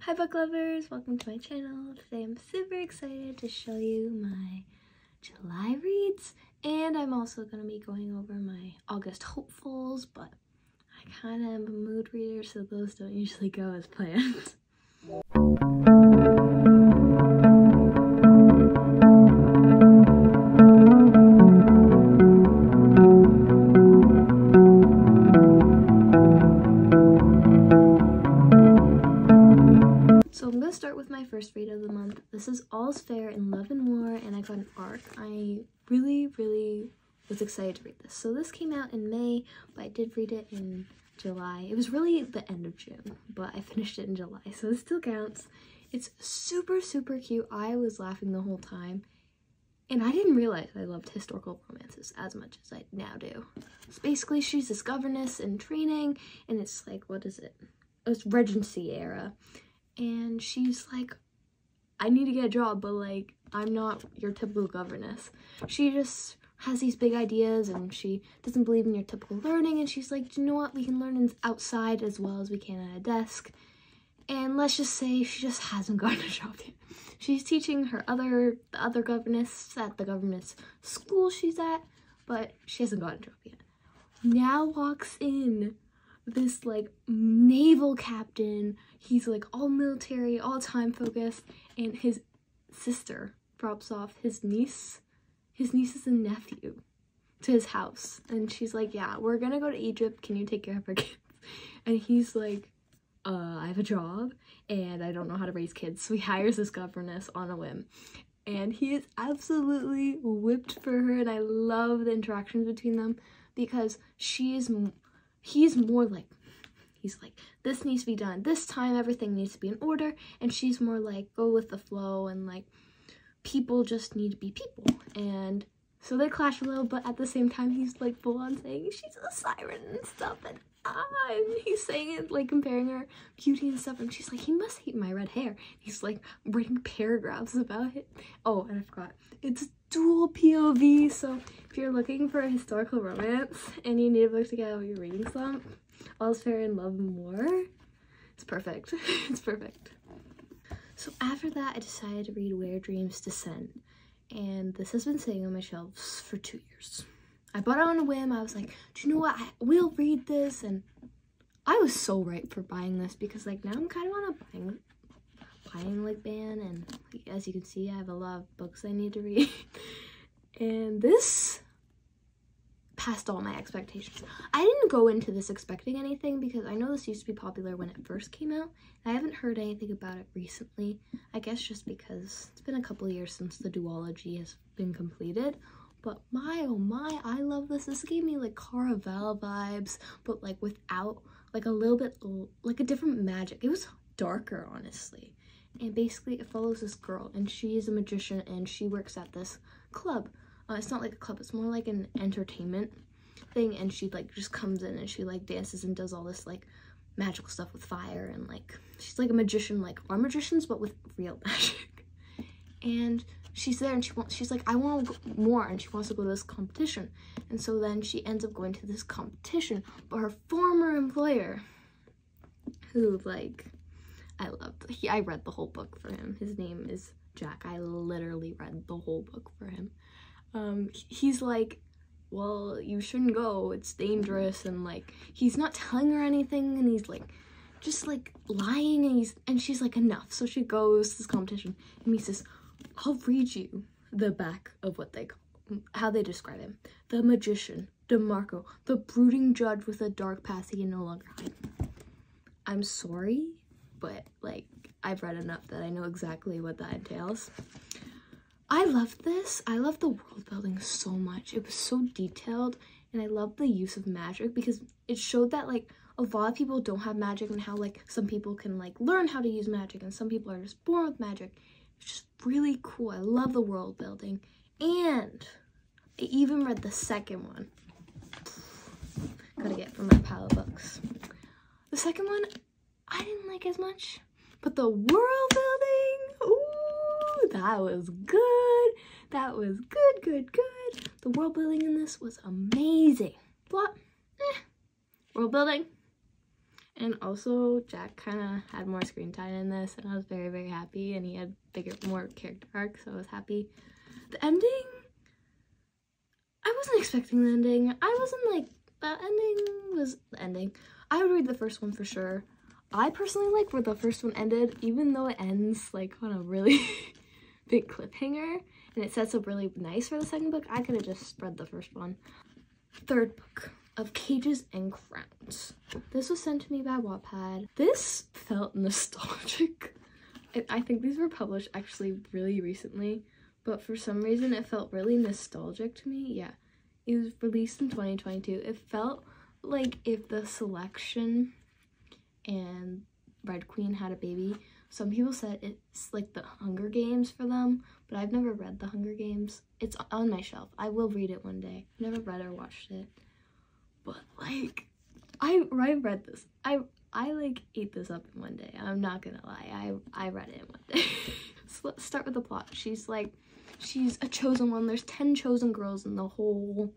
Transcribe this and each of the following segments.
Hi book lovers, welcome to my channel. Today I'm super excited to show you my July reads, and I'm also going to be going over my August hopefuls, but I kind of am a mood reader, so those don't usually go as planned. So I'm going to start with my first read of the month. This is All's Fair in Love and War, and I got an ARC. I really was excited to read this. So this came out in May, but I did read it in July. It was really the end of June, but I finished it in July, so it still counts. It's super cute. I was laughing the whole time, and I didn't realize I loved historical romances as much as I now do. So basically, she's this governess in training, and it's like, what is it? It's Regency era. And she's like, I need to get a job, but like, I'm not your typical governess. She just has these big ideas, and she doesn't believe in your typical learning, and she's like, do you know what, we can learn outside as well as we can at a desk. And let's just say she just hasn't gotten a job yet. She's teaching the other governess at the governess school she's at, but she hasn't gotten a job yet. Now walks in this like naval captain. He's like all military, all time focused, and his sister drops off his niece and nephew to his house, and she's like, yeah, we're gonna go to Egypt, can you take care of our kids? And he's like, I have a job and I don't know how to raise kids, so he hires this governess on a whim, and he is absolutely whipped for her. And I love the interactions between them because he's more like, he's like, this needs to be done this time, everything needs to be in order, and she's more like, go with the flow, and like, people just need to be people. And so they clash a little, but at the same time he's like full on saying she's a siren and stuff, and he's saying it like comparing her beauty and stuff, and she's like, he must hate my red hair. He's like writing paragraphs about it. Oh, and I forgot, it's dual POV, so if you're looking for a historical romance and you need a book to get out of your reading slump, All's Fair in Love and War, it's perfect. It's perfect. So after that, I decided to read Where Dreams Descend, and this has been sitting on my shelves for 2 years. I bought it on a whim. I was like, do you know what, we'll read this, and I was so right for buying this because like now I'm kind of on a buying like ban, and like, as you can see, I have a lot of books I need to read. And this passed all my expectations. I didn't go into this expecting anything because I know this used to be popular when it first came out. I haven't heard anything about it recently. I guess just because it's been a couple years since the duology has been completed. But my oh my, I love this. This gave me like Caraval vibes, but like without like a little bit like a different magic. It was darker, honestly. And basically it follows this girl, and she's a magician, and she works at this club. It's not like a club, it's more like an entertainment thing, and she like just comes in and she like dances and does all this like magical stuff with fire, and like she's like a magician, like our magicians, but with real magic. And she's there, and she's like, I want more, and she wants to go to this competition. And so then she ends up going to this competition, but her former employer, who like I read the whole book for him. His name is Jack. I literally read the whole book for him. He's like, well, you shouldn't go, it's dangerous, and like he's not telling her anything, and he's like just like lying, and she's like, enough. So she goes to this competition, and he says, I'll read you the back of what how they describe him. The magician, DeMarco, the brooding judge with a dark past he can no longer hide. I'm sorry, but like I've read enough that I know exactly what that entails. I loved this. I loved the world building so much. It was so detailed, and I loved the use of magic because it showed that like a lot of people don't have magic, and how like some people can like learn how to use magic, and some people are just born with magic. It's just really cool. I love the world building, and I even read the second one. Gotta get from my pile of books. The second one I didn't like as much, but the world building, ooh, that was good. That was good. The world building in this was amazing. Plot, world building, And also, Jack kind of had more screen time in this, and I was very, very happy, and he had more character arc, so I was happy. The ending, I wasn't expecting the ending. I wasn't like, that ending was the ending. I would read the first one for sure. I personally like where the first one ended, even though it ends like on a really big cliffhanger, and it sets up really nice for the second book. I could have just read the first one. Third book, Of Cages and Crowns. This was sent to me by Wattpad. This felt nostalgic. I think these were published actually really recently, but for some reason it felt really nostalgic to me. Yeah, it was released in 2022. It felt like if the Selection and Red Queen had a baby. Some people said it's like the Hunger Games for them, but I've never read the Hunger Games. It's on my shelf. I will read it one day. I've never read or watched it. But like, I read this. I like ate this up in one day. I'm not gonna lie. I read it in one day. So let's start with the plot. She's a chosen one. There's 10 chosen girls in the whole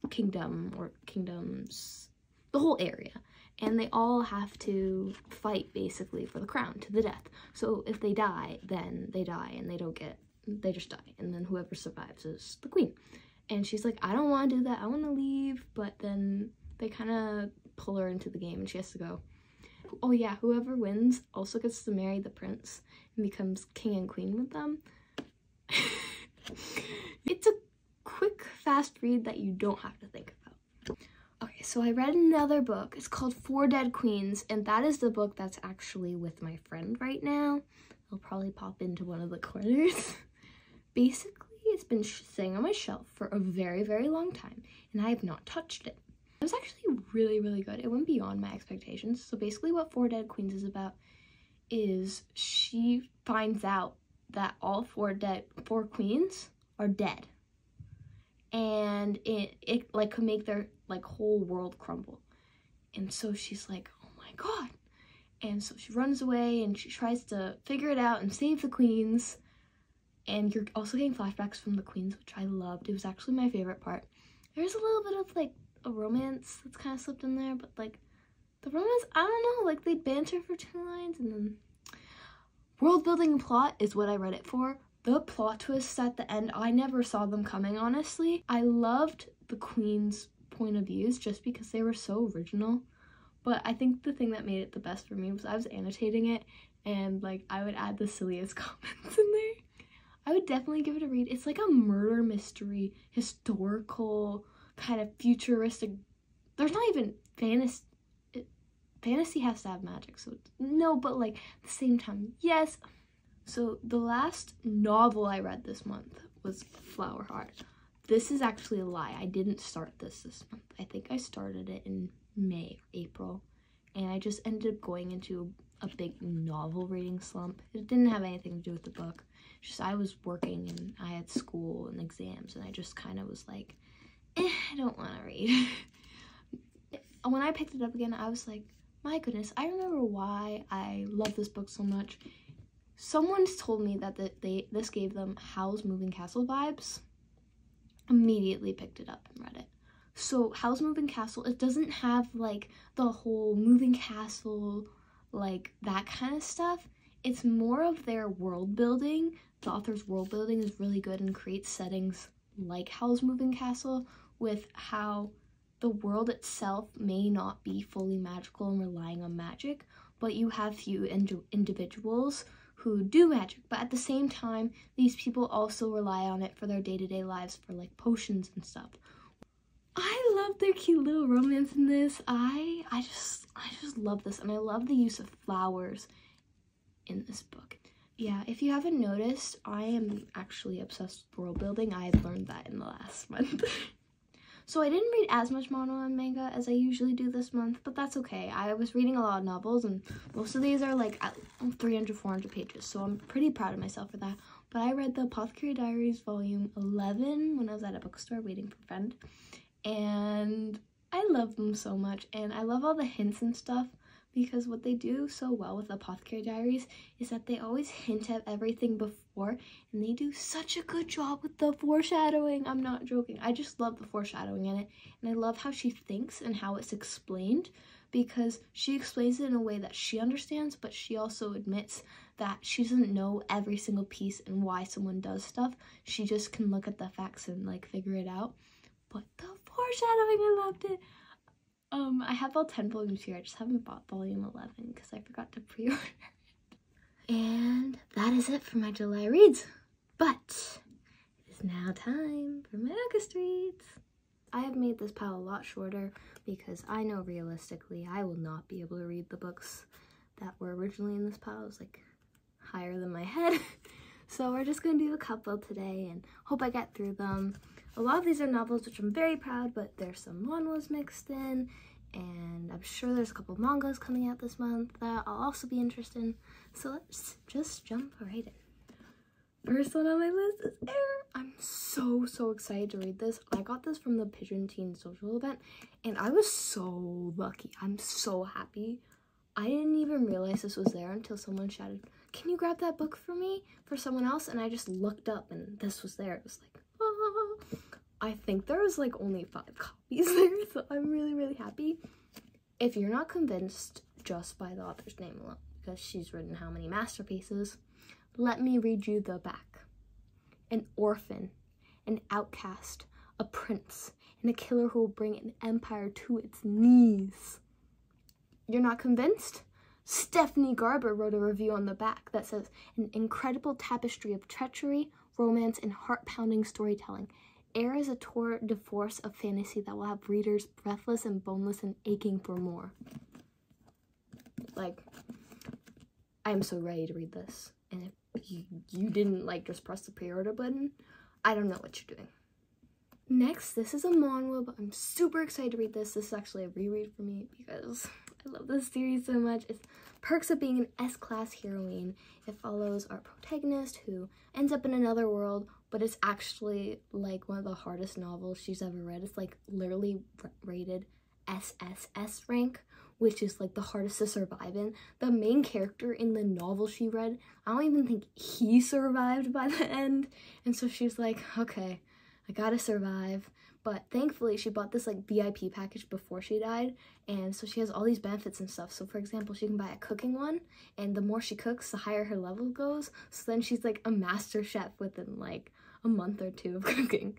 kingdom, or kingdoms, the whole area. And they all have to fight basically for the crown to the death. So if they die, then they die, and they just die. And then whoever survives is the queen. And she's like, I don't want to do that. I want to leave. But then they kind of pull her into the game, and she has to go. Oh yeah, whoever wins also gets to marry the prince and becomes king and queen with them. It's a quick, fast read that you don't have to think about. Okay, so I read another book. It's called 4 Dead Queens, and that is the book that's actually with my friend right now. It'll probably pop into one of the corners. Basically, it's been sitting on my shelf for a very, very long time, and I have not touched it. It was actually really, really good. It went beyond my expectations. So basically what 4 Dead Queens is about is she finds out that all 4 queens are dead. And it like could make their like whole world crumble. And so she's like, oh my god. And so she runs away and she tries to figure it out and save the queens. And you're also getting flashbacks from the queens, which I loved. It was actually my favorite part. There's a little bit of like a romance that's kind of slipped in there, but like the romance, I don't know, like they banter for 2 lines, and then world building and plot is what I read it for. The plot twists at the end, I never saw them coming, honestly. I loved the queen's point of views just because they were so original. But I think the thing that made it the best for me was I was annotating it, and like I would add the silliest comments in there. I would definitely give it a read. It's like a murder mystery, historical, kind of futuristic. There's not even fantasy. Fantasy has to have magic, so no, but like at the same time, yes. So the last novel I read this month was Flowerheart. This is actually a lie. I didn't start this month. I think I started it in May or April, and I just ended up going into a big novel reading slump. It didn't have anything to do with the book. Just I was working and I had school and exams, and I just kind of was like, I don't want to read. When I picked it up again, I was like, my goodness, I remember why I love this book so much. Someone told me that this gave them Howl's Moving Castle vibes. Immediately picked it up and read it. So Howl's Moving Castle, it doesn't have like the whole moving castle, like that kind of stuff. It's more of their world building. The author's world building is really good and creates settings like Howl's Moving Castle, with how the world itself may not be fully magical and relying on magic, but you have few individuals who do magic, but at the same time, these people also rely on it for their day-to-day lives, for like potions and stuff. I love their cute little romance in this. I just love this, and I love the use of flowers in this book. Yeah, if you haven't noticed, I am actually obsessed with world building. I have learned that in the last month. So I didn't read as much manga and manga as I usually do this month, but that's okay. I was reading a lot of novels, and most of these are like 300, 400 pages, so I'm pretty proud of myself for that. But I read the Apothecary Diaries volume 11 when I was at a bookstore waiting for a friend, and I love them so much, and I love all the hints and stuff, because what they do so well with Apothecary Diaries is that they always hint at everything before, and they do such a good job with the foreshadowing. I'm not joking. I just love the foreshadowing in it, and I love how she thinks and how it's explained, because she explains it in a way that she understands, but she also admits that she doesn't know every single piece and why someone does stuff. She just can look at the facts and like figure it out. But the foreshadowing, I loved it. I have all 10 volumes here. I just haven't bought volume 11 because I forgot to pre-order it. And that is it for my July reads. But it is now time for my August reads. I have made this pile a lot shorter because I know realistically I will not be able to read the books that were originally in this pile. It was like higher than my head. So we're just going to do a couple today and hope I get through them. A lot of these are novels, which I'm very proud, but there's some manhwas mixed in, and I'm sure there's a couple mangas coming out this month that I'll also be interested in. So let's just jump right in. First one on my list is Heir. I'm so excited to read this. I got this from the Pigeon Teen social event, and I was so lucky. I'm so happy. I didn't even realize this was there until someone shouted, "Can you grab that book for me?" for someone else, and I just looked up and this was there. It was like, ah. I think there was like only 5 copies there, so I'm really happy. If you're not convinced just by the author's name alone, because she's written how many masterpieces, let me read you the back. An orphan, an outcast, a prince, and a killer who will bring an empire to its knees. You're not convinced? Stephanie Garber wrote a review on the back that says, an incredible tapestry of treachery, romance, and heart-pounding storytelling. Heir is a tour de force of fantasy that will have readers breathless and boneless and aching for more. Like, I am so ready to read this. And if you didn't like just press the pre-order button, I don't know what you're doing. Next, this is a manhwa, but I'm super excited to read this. This is actually a reread for me because I love this series so much. It's Perks of Being an S-Class Heroine. It follows our protagonist who ends up in another world, but it's actually like one of the hardest novels she's ever read. It's like literally rated SSS rank, which is like the hardest to survive in. The main character in the novel she read, I don't even think he survived by the end. And so she's like, okay, I gotta survive. But thankfully she bought this like VIP package before she died, and so she has all these benefits and stuff. So for example, she can buy a cooking one, and the more she cooks, the higher her level goes. So then she's like a master chef within like a month or 2 of cooking.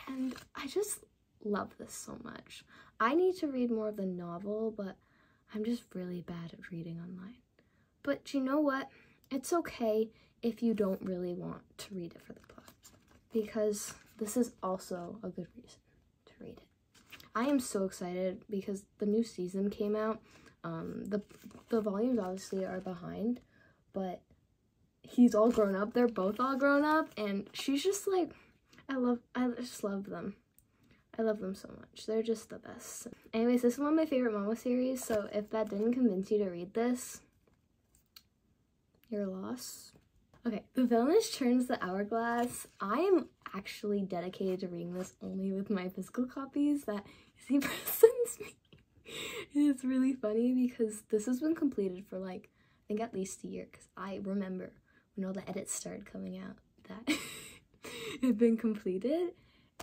And I just love this so much. I need to read more of the novel, but I'm just really bad at reading online. But you know what? It's okay if you don't really want to read it for the plot, because this is also a good reason to read it. I am so excited because the new season came out. The volumes obviously are behind, but he's all grown up. They're both all grown up, and she's just like, I just love them. I love them so much. They're just the best. Anyways, this is one of my favorite manga series, so if that didn't convince you to read this, you're lost. Okay, The Villainous turns the Hourglass. I am actually dedicated to reading this only with my physical copies that Izzy sends me. It's really funny because this has been completed for like, I think at least a year, because I remember when all the edits started coming out that it had been completed,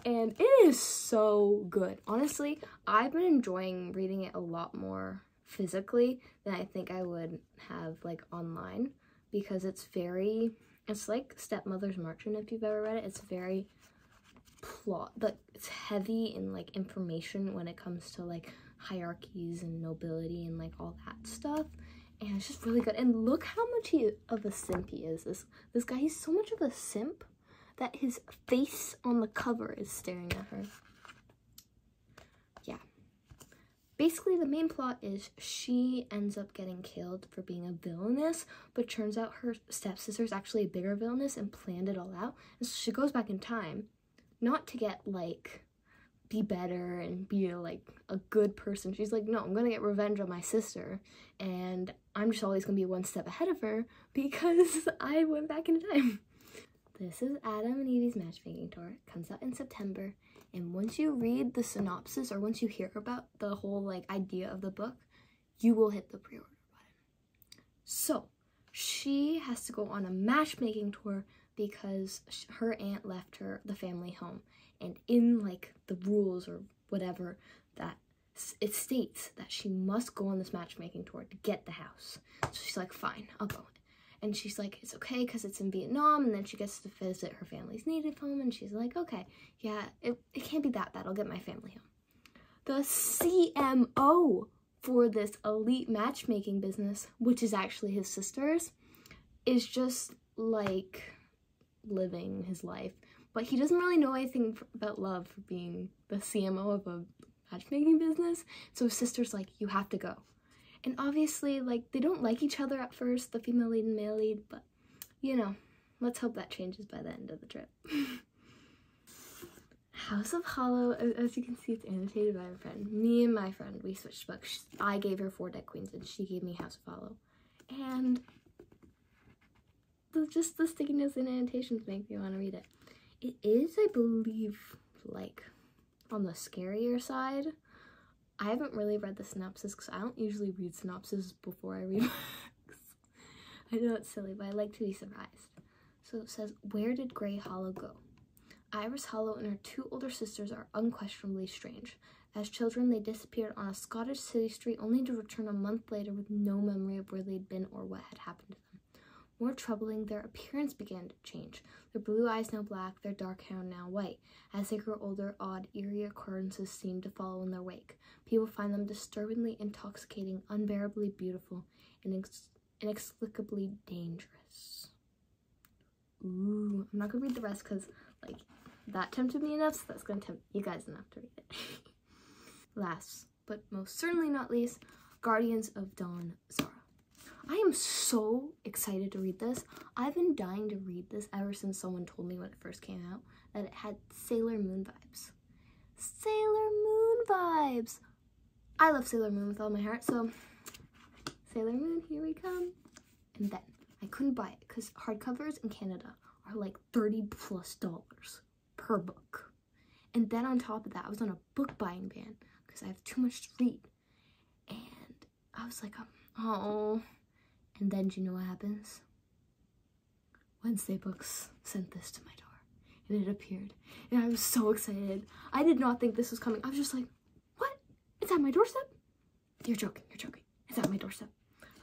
and it is so good. Honestly, I've been enjoying reading it a lot more physically than I think I would have like online, because it's like Stepmother's Marchand, if you've ever read it. It's very it's heavy in like information when it comes to like hierarchies and nobility and like all that stuff, and it's just really good. And look how much of a simp he is. This guy, he's so much of a simp that his face on the cover is staring at her. Yeah. Basically, the main plot is she ends up getting killed for being a villainess, but turns out her stepsister is actually a bigger villainess and planned it all out. And so she goes back in time, not to get, like, be better and be, like, a good person. She's like, no, I'm gonna get revenge on my sister, and I'm just always gonna be one step ahead of her because I went back in time. This is Adam and Evie's Matchmaking Tour. It comes out in September. And once you read the synopsis, or once you hear about the whole like idea of the book, you will hit the pre-order button. So she has to go on a matchmaking tour because her aunt left her the family home. And in like the rules or whatever, that it states that she must go on this matchmaking tour to get the house. So she's like, fine, I'll go. And she's like, it's okay because it's in Vietnam. And then she gets to visit her family's native home. And she's like, okay, yeah, it can't be that bad. I'll get my family home. The CMO for this elite matchmaking business, which is actually his sister's, is just like living his life. But he doesn't really know anything about love for being the CMO of a matchmaking business. So his sister's like, you have to go. And obviously, like, they don't like each other at first, the female lead and male lead, but, you know, let's hope that changes by the end of the trip. House of Hollow, as you can see, it's annotated by a friend. Me and my friend, we switched books. I gave her 4 Dead Queens, and she gave me House of Hollow. And just the sticky notes and annotations make me want to read it. It is, I believe, like, on the scarier side. I haven't really read the synopsis because I don't usually read synopsis before I read books. I know it's silly, but I like to be surprised. So it says, where did Grey Hollow go? Iris Hollow and her 2 older sisters are unquestionably strange. As children, they disappeared on a Scottish city street only to return a month later with no memory of where they'd been or what had happened to them. More troubling, their appearance began to change. Their blue eyes now black, their dark hair now white. As they grew older, odd, eerie occurrences seemed to follow in their wake. People find them disturbingly intoxicating, unbearably beautiful, and inexplicably dangerous. Ooh, I'm not gonna read the rest because, like, that tempted me enough, so that's gonna tempt you guys enough to read it. Last, but most certainly not least, Guardians of Dawn, Zara. I am so excited to read this. I've been dying to read this ever since someone told me when it first came out that it had Sailor Moon vibes. Sailor Moon vibes! I love Sailor Moon with all my heart, so Sailor Moon, here we come. And then I couldn't buy it because hardcovers in Canada are like $30+ per book. And then on top of that, I was on a book buying ban because I have too much to read. And I was like, oh. And then do you know what happens? Wednesday Books sent this to my door. And it appeared. And I was so excited. I did not think this was coming. I was just like, what? It's at my doorstep? You're joking, you're joking. It's at my doorstep.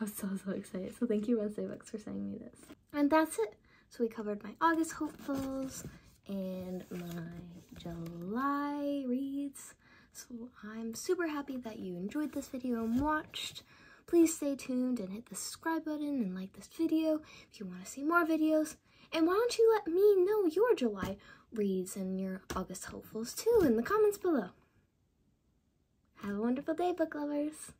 I was so excited. So thank you, Wednesday Books, for sending me this. And that's it. So we covered my August hopefuls and my July reads. So I'm super happy that you enjoyed this video and watched. Please stay tuned and hit the subscribe button and like this video if you want to see more videos. And why don't you let me know your July reads and your August hopefuls too in the comments below. Have a wonderful day, book lovers.